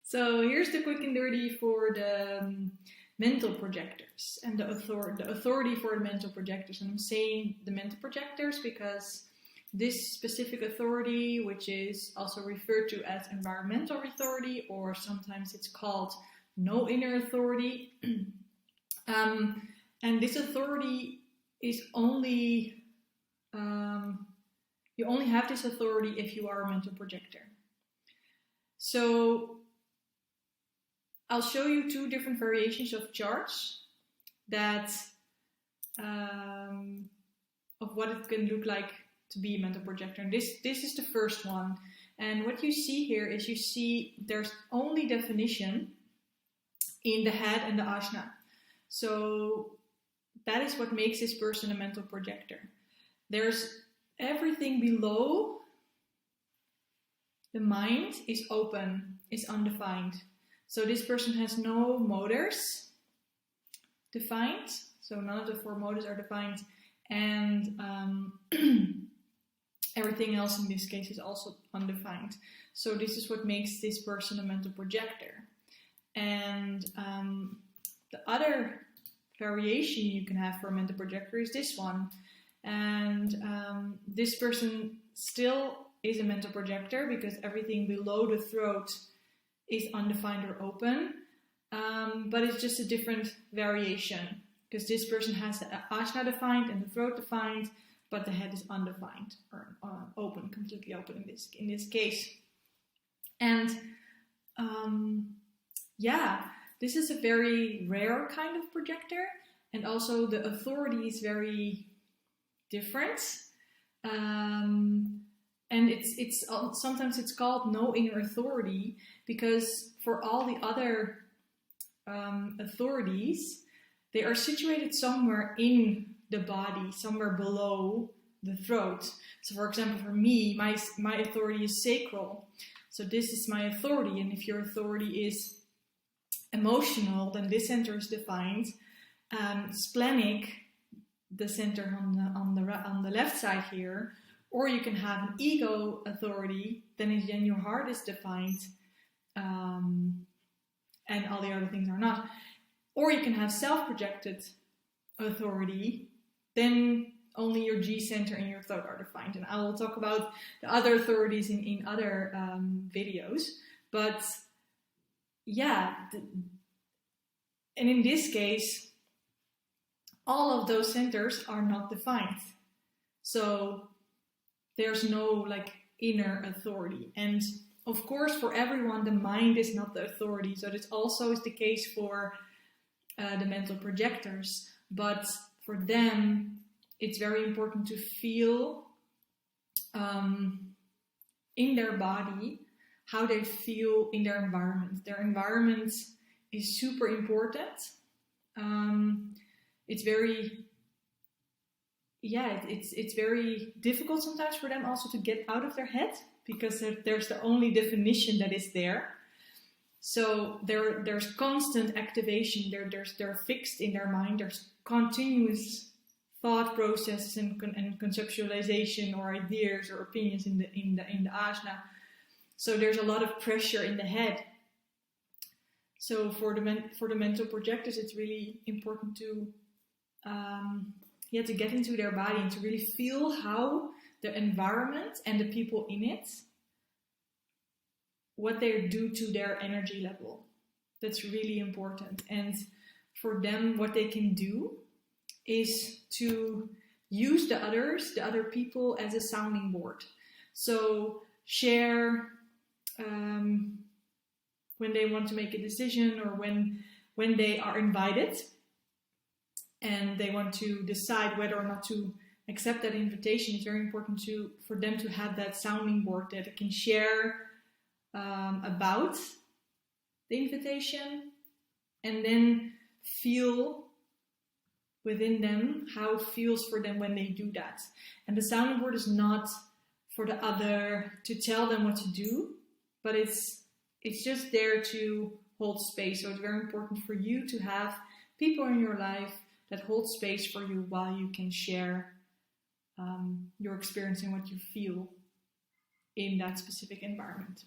So here's the quick and dirty for the mental projectors and the authority for the mental projectors. And I'm saying the mental projectors because this specific authority, which is also referred to as environmental authority, or sometimes it's called no inner authority. And this authority is only, you only have this authority if you are a mental projector. So I'll show you two different variations of charts that of what it can look like to be a mental projector. And this is the first one. And what you see here is you see there's only definition in the head and the ajna. So that is what makes this person a mental projector. There's everything below the mind is open, is undefined. So this person has no motors defined. So none of the four motors are defined. And everything else in this case is also undefined. So this is what makes this person a mental projector. And the other variation you can have for a mental projector is this one. And this person still is a mental projector because everything below the throat is undefined or open, but it's just a different variation because this person has the ajna defined and the throat defined, but the head is undefined or open, completely open in this case. And this is a very rare kind of projector, and also the authority is very different. And it's sometimes it's called no inner authority because for all the other authorities, they are situated somewhere in the body, somewhere below the throat. So for example, for me, my authority is sacral. So this is my authority, and if your authority is emotional, then this center is defined. Splenic, the center on the left side here. Or you can have an ego authority, then your heart is defined, and all the other things are not. Or you can have self-projected authority, then only your G center and your throat are defined. And I will talk about the other authorities in other videos. But yeah, and in this case, all of those centers are not defined. So there's no like inner authority. And of course, for everyone, the mind is not the authority. So this also is the case for the mental projectors. But for them, it's very important to feel in their body how they feel in their environment. Their environment is super important. It's very it's very difficult sometimes for them also to get out of their head because there's the only definition that is there. So there's constant activation. They're fixed in their mind. There's continuous thought processes and conceptualization or ideas or opinions in the ajna. So there's a lot of pressure in the head. So for the mental projectors, it's really important to to get into their body and to really feel how the environment and the people in it, what they do to their energy level. That's really important. And for them, what they can do is to use the other people as a sounding board. So share when they want to make a decision or when they are invited and they want to decide whether or not to accept that invitation. It's very important for them to have that sounding board that they can share about the invitation and then feel within them how it feels for them when they do that. And the sounding board is not for the other to tell them what to do, but it's just there to hold space. So it's very important for you to have people in your life that hold space for you while you can share your experience and what you feel in that specific environment.